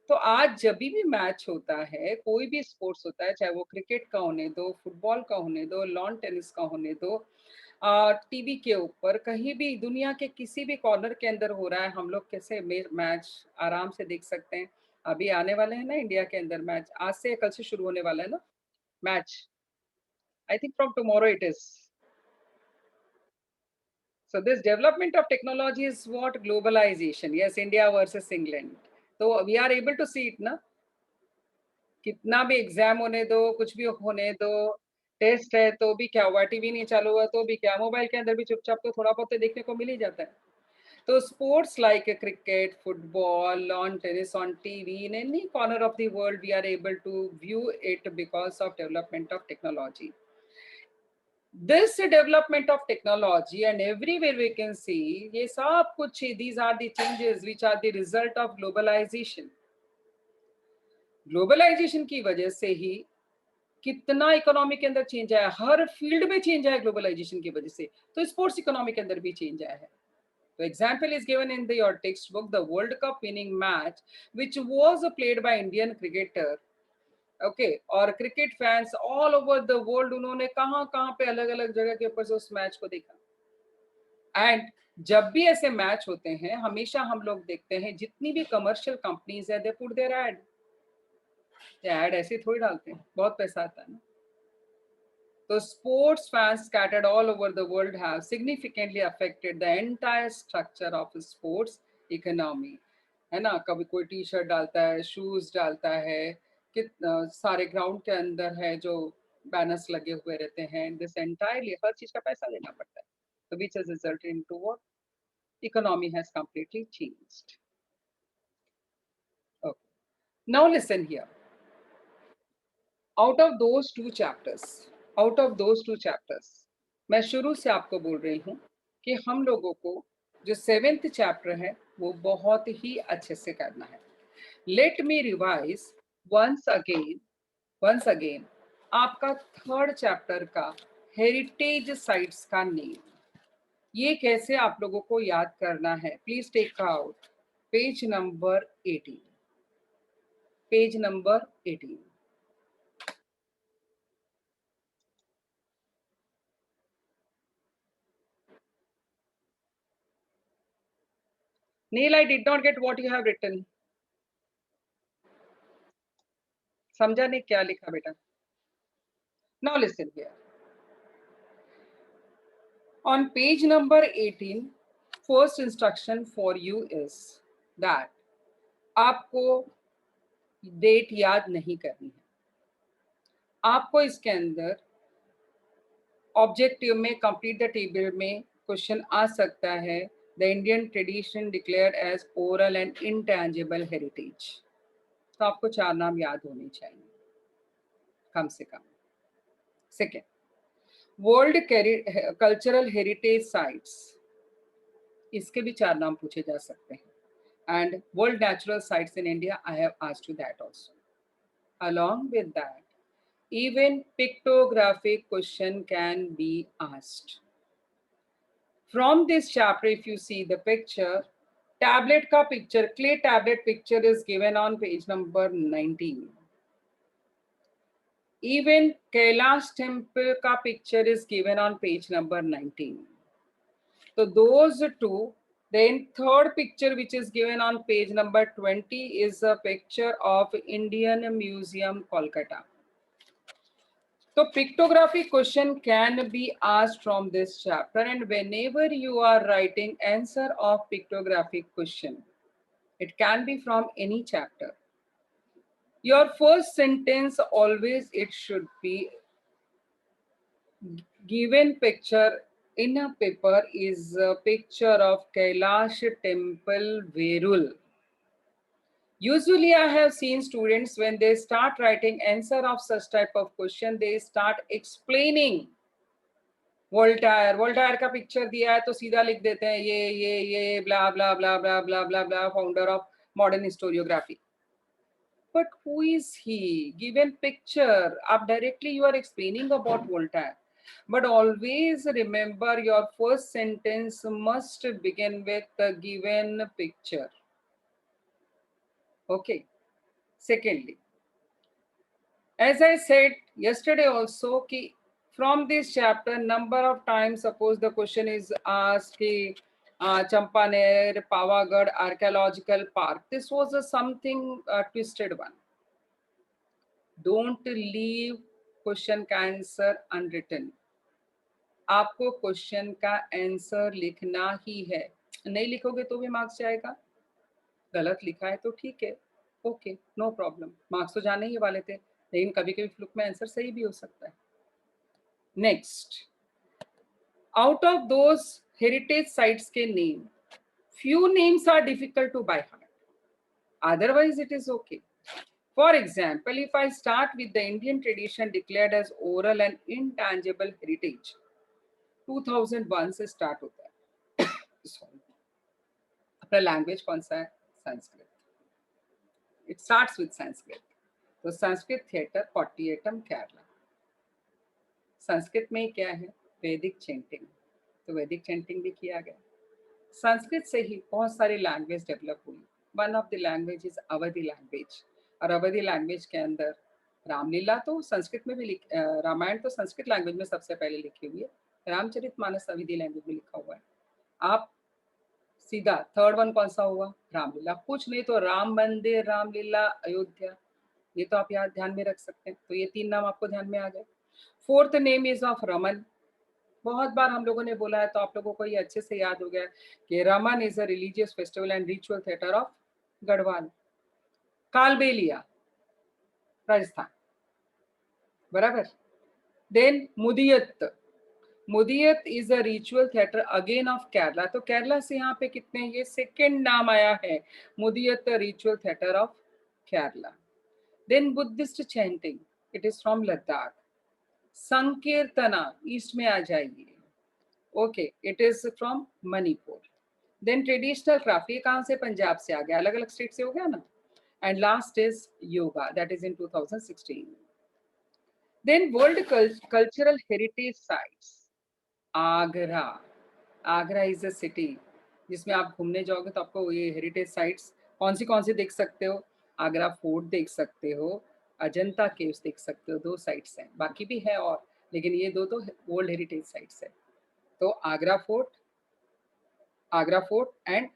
तो आज जब भी मैच होता है, कोई भी स्पोर्ट्स होता है, चाहे वो क्रिकेट का होने दो, फुटबॉल का होने दो, लॉन टेनिस का होने दो, टीवी के ऊपर कहीं भी दुनिया के किसी भी कॉर्नर के अंदर हो रहा है, हम लोग कैसे मैच आराम से देख सकते हैं। अभी आने वाले हैं ना इंडिया के अंदर मैच, आज से या कल से शुरू होने वाला है ना match, I think from tomorrow it is. So this development of technology is what? Globalization. Yes, India versus England. So we are able to see it ना, कितना भी एग्जाम होने दो, कुछ भी होने दो, टेस्ट है तो भी क्या हुआ, टीवी नहीं चालू हुआ तो भी क्या, मोबाइल के अंदर भी चुपचाप तो थोड़ा बहुत तो देखने को मिल ही जाता है। तो sports like cricket, football, lawn tennis on TV in any corner of the world we are able to view it because of development of technology. This development of technology and everywhere we can see, ये सब कुछ, these are the changes which are the result of globalization. Globalization की वजह से ही कितना economy के अंदर change आया, हर फील्ड में चेंज आया ग्लोबलाइजेशन की वजह से, तो स्पोर्ट्स इकोनॉमी के अंदर भी चेंज आया है. तो example is given in your text book, the world cup winning match which was played by Indian cricketer. Okay, और cricket fans all over the world, उन्होंने कहाँ कहाँ पे अलग अलग जगह के ऊपर से उस मैच को देखा. एंड जब भी ऐसे मैच होते हैं, हमेशा हम लोग देखते हैं जितनी भी कमर्शियल कंपनीज है, दे पुट देयर एड ऐसे थोड़ी डालते हैं, बहुत पैसा आता है ना. तो sports fans scattered all over the world have significantly affected the entire structure of sports economy. है ना, कभी कोई टी शर्ट डालता है, शूज डालता है, कितना सारे ग्राउंड के अंदर है जो बैनर्स लगे हुए रहते हैं, दिस एंटायरली हर चीज का पैसा देना पड़ता है. तो which has resulted into what? Economy has completely changed. Okay. Now listen here. Out of those two chapters, मैं शुरू से आपको बोल रही हूँ कि हम लोगों को जो 7th चैप्टर है वो बहुत ही अच्छे से करना है. Let me revise once again आपका 3rd चैप्टर का हेरिटेज साइट्स का नेम. ये कैसे आप लोगों को याद करना है, please take out page number 18. Page number 18. Neil, I did not get what you have written. समझा नहीं क्या लिखा बेटा? Now listen here. On page number 18, first instruction for you is that आपको डेट याद नहीं करनी है. आपको इसके अंदर ऑब्जेक्टिव में कंप्लीट द टेबल में क्वेश्चन आ सकता है, the Indian tradition declared as oral and intangible heritage. तो आपको 4 नाम याद होने चाहिए कम से कम. Second, world cultural heritage sites, इसके भी 4 नाम पूछे जा सकते हैं. And world natural sites in India, I have asked you that also. Along with that, even pictographic question can be asked. From this chapter, if you see the picture, tablet ka picture, clay tablet picture is given on page number 19. Even Kailash temple ka picture is given on page number 19. So those two. Then 3rd picture which is given on page number 20 is a picture of Indian Museum, Kolkata. So pictography question can be asked from this chapter, and whenever you are writing answer of pictographic question, it can be from any chapter. Your first sentence always it should be given picture in a paper is a picture of Kailash temple, Verul. Usually I have seen students when they start writing answer of such type of question, they start explaining. Voltaire का picture दिया है तो सीधा लिख देते हैं ये blah blah blah blah blah blah blah, founder of modern historiography. But who is he? Given picture, आप directly you are explaining about Voltaire. But always remember your first sentence must begin with the given picture. Okay. Secondly, as I said yesterday also, ki from this chapter, number of times suppose the question is asked ki Champaner, Pavagadh Archaeological Park. This was a something twisted one. Don't leave question का answer unwritten. आपको question का answer लिखना ही है. नहीं लिखोगे तो भी marks जाएगा. गलत लिखा है तो ठीक है, ओके, नो प्रॉब्लम, मार्क्स तो जाने ही वाले थे, लेकिन कभी कभी फ्लुक में आंसर सही भी हो सकता है. Next, out of those heritage sites के name, few names are difficult to by heart, otherwise it is okay. For example, if I start with the Indian tradition declared as oral and intangible heritage, 2001 से start होता है. Sorry. अपना language कौन सा है? Sanskrit. It starts with Sanskrit. तो Sanskrit theatre 48 Kerala. Sanskrit में क्या है? वैदिक चैंटिंग. तो वैदिक चैंटिंग भी किया गया. संस्कृत से ही बहुत सारी लैंग्वेज डेवलप हुई. One of the language is Awadhi language. और अवधी लैंग्वेज के अंदर रामलीला तो संस्कृत में भी रामायण तो संस्कृत लैंग्वेज में सबसे पहले लिखी हुई है. रामचरितमानस अवधी लैंग्वेज में लिखा हुआ है. आप सीधा थर्ड वन कौन सा हुआ? रामलीला. कुछ नहीं तो राम मंदिर, रामलीला, अयोध्या, ये तो आप यहाँ ध्यान में रख सकते हैं. तो ये 3 नाम आपको ध्यान में आ गए. Fourth name is of Raman. बहुत बार हम लोगों ने बोला है तो आप लोगों को ये अच्छे से याद हो गया कि Ramman is a religious festival and ritual theatre of Garhwal. Kalbelia, Rajasthan. बराबर. Then Mudiyettu. Mudiyettu is a ritual theatre again of Kerala. तो केरला से यहाँ पे कितने? ये सेकेंड नाम आया है. Mudiyettu ritual theatre of Kerala. Then Buddhist chanting, it is from Ladakh. Sankirtana east में आ जाइए. Okay, it is from Manipur. Then traditional craft, ये कहाँ से? पंजाब से आ गया. अलग अलग स्टेट से हो गया ना. And last is yoga, that is in 2016. Then world cultural heritage sites. Agra. Agra is a city जिसमें आप घूमने जाओगे तो आपको ये हेरिटेज साइट्स कौन सी देख सकते हो? आगरा फोर्ट देख सकते हो, अजंता केव्स देख सकते हो. 2 साइट्स हैं, बाकी भी है और, लेकिन ये 2 तो वर्ल्ड हेरिटेज साइट्स है. तो आगरा फोर्ट एंड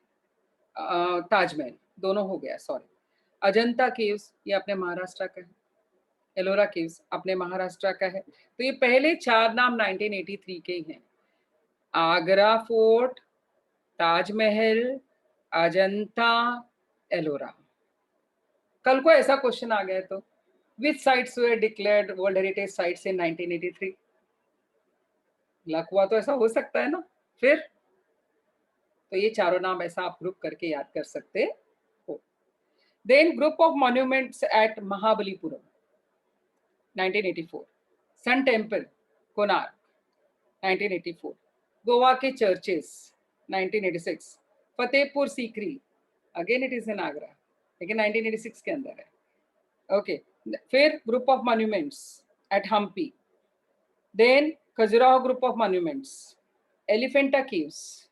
ताजमहल दोनों हो गया. सॉरी. अजंता केव्स ये अपने महाराष्ट्र का है. एलोरा केव्स अपने महाराष्ट्र का है. तो ये पहले 4 नाम 1983 के ही हैं. आगरा फोर्ट, ताजमहल, अजंता, एलोरा. कल को ऐसा क्वेश्चन आ गया तो which sites were declared world heritage sites in 1983? Luck हुआ तो ऐसा हो सकता है ना. फिर तो ये चारों नाम ऐसा आप ग्रुप करके याद कर सकते हो. Then group of monuments at Mahabalipuram 1984. Sun temple Konark 1984. Goa के churches 1986. Fatehpur Sikri, again it is in Agra, लेकिन 1986 के अंदर है. ओके. फिर group of monuments at Hampi. Then Khajuraho group of monuments. Elephanta caves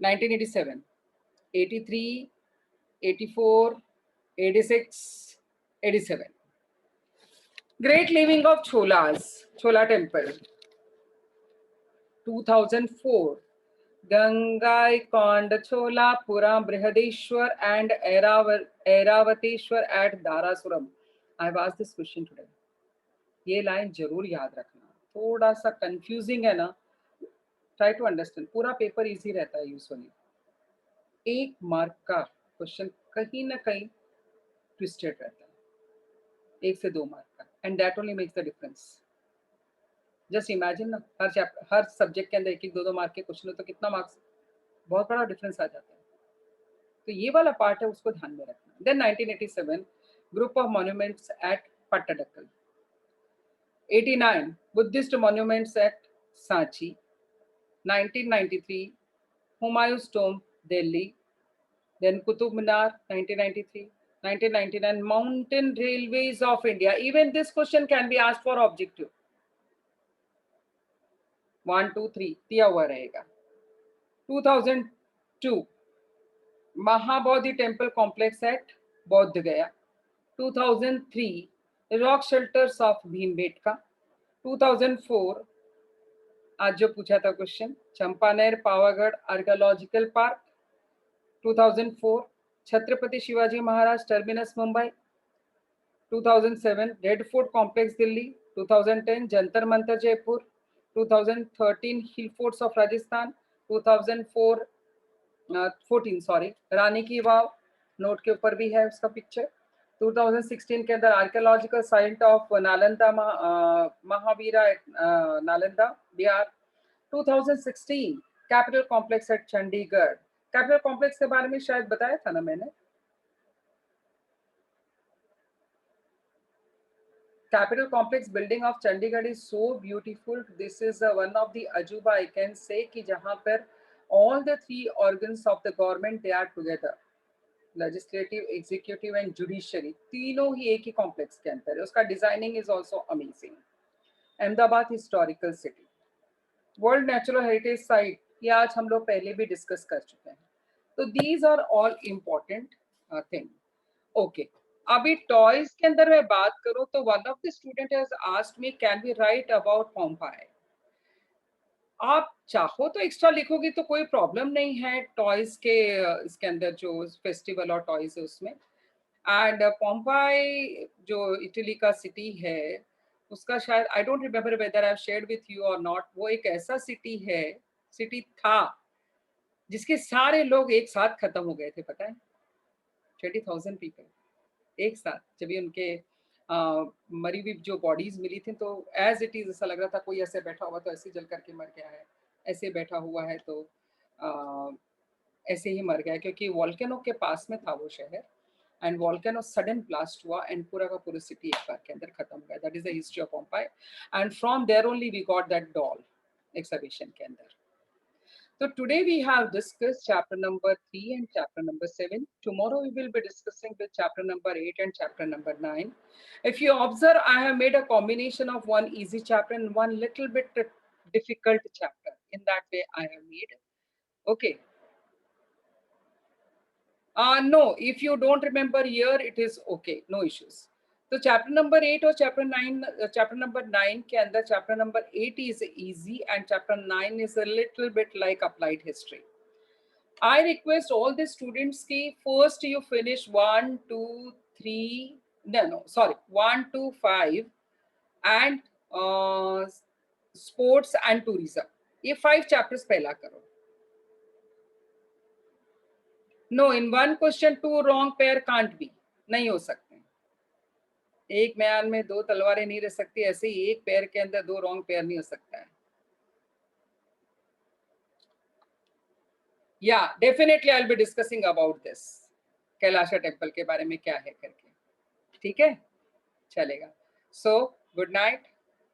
1987, 83, 84, 86, 87. Great Leaving of Cholas, Chola Temple 2004. Gangaikonda Cholapuram, Brihadeshwar and Airavateshwar at Darasuram. I have asked this question today. ये line जरूर याद रखना. थोड़ा सा कंफ्यूजिंग है ना. Try to understand. पूरा paper easy रहता है यूजुअली. 1 मार्क का क्वेश्चन कहीं ना कहीं ट्विस्टेड रहता है. 1 से 2 मार्क का. And that only makes the difference. Just imagine ना, हर सब्जेक्ट के अंदर 1-1, 2-2 मार्क के क्वेश्चन हो तो कितना मार्क्स, बहुत बड़ा डिफरेंस आ जाता है. तो ये वाला पार्ट है, उसको ध्यान में रखना. Then 1987 group of monuments at Pattadakal. 89 Buddhist monuments at Sanchi. 1993 Humayun's tomb Delhi. Then Qutub Minar 1993. 1999 Mountain Railways of India. Even this question can be asked for objective. 1, 2, 3 दिया हुआ रहेगा. 2002 महाबोधि टेम्पल कॉम्प्लेक्स एट बौद्ध गया. 2003 रॉक शेल्टर्स ऑफ भीमबेटका. 2004 आज जो पूछा था question, Champaner Pavagadh archaeological park. 2004 Chhatrapati Shivaji Maharaj terminus Mumbai. 2007 red fort complex Delhi. 2010 Jantar Mantar Jaipur. 2013 hill forts of Rajasthan. 2014 sorry Rani ki Vav, note के ऊपर भी है उसका पिक्चर. 2016 के अंदर archaeological site of Nalanda Mahavira Nalanda Bihar. 2016 capital complex at Chandigarh. Capital complex के बारे में शायद बताया था ना मैंने. Capitol complex building of Chandigarh is so beautiful. This is one of the ajuba I can say कि जहाँ पर all the three organs of the government they are together. Legislative, executive and judiciary तीनों ही एक ही complex के अंदर है. उसका designing is also amazing. Ahmedabad historical city, world natural heritage site, ये आज हम लोग पहले भी डिस्कस कर चुके हैं. तो these are all important thing. Okay, अभी टॉयज के अंदर मैं बात करूं तो one of the student has asked me can we write about Pompeii. आप चाहो तो एक्स्ट्रा लिखोगे तो कोई प्रॉब्लम नहीं है. टॉयज के इसके अंदर जो फेस्टिवल और टॉयज है उसमें. एंड पोम्पाई जो इटली का सिटी है उसका शायद I don't remember whether I have shared with you और नॉट. वो एक ऐसा सिटी है, सिटी था जिसके सारे लोग एक साथ खत्म हो गए थे. पता है 20,000 पीपल एक साथ. जब भी उनके मरी हुई जो बॉडीज मिली थी तो एज इट इज ऐसा लग रहा था कोई ऐसे बैठा हुआ तो ऐसे जल करके मर गया है, ऐसे बैठा हुआ है तो ऐसे ही मर गया, क्योंकि वॉल्केनो के पास में था वो शहर. एंड वॉल्केनो सडन ब्लास्ट हुआ एंड पूरा का पूरा सिटी एक बार के अंदर खत्म हो गया. That is the history of Pompeii and from there only we got that doll exhibition के अंदर. So today we have discussed chapter number 3 and chapter number 7. Tomorrow we will be discussing with chapter number 8 and chapter number 9. If you observe, I have made a combination of one easy chapter and one little bit difficult chapter. In that way I have made. Okay. No, if you don't remember here, it is okay, no issues. So chapter number 8 or chapter 9, chapter number 9 के अंदर chapter number 8 is easy and chapter 9 is a little bit like applied history. I request all the students ki first you finish 1, 2, 3, no, sorry, 1, 2, 5 and sports and tourism. ये 5 chapters पहला करो. No, in one question 2 wrong pair can't be. नहीं हो सकते. एक म्यान में 2 तलवारें नहीं रह सकती, ऐसे ही एक पैर के अंदर 2 रॉन्ग पैर नहीं हो सकता है. या definitely I will be discussing about this Kailasha temple के बारे में क्या है करके. ठीक है, चलेगा. So good night,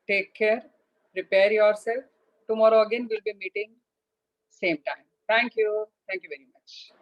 take care, prepare yourself. Tomorrow again will be meeting same time. Thank you very much.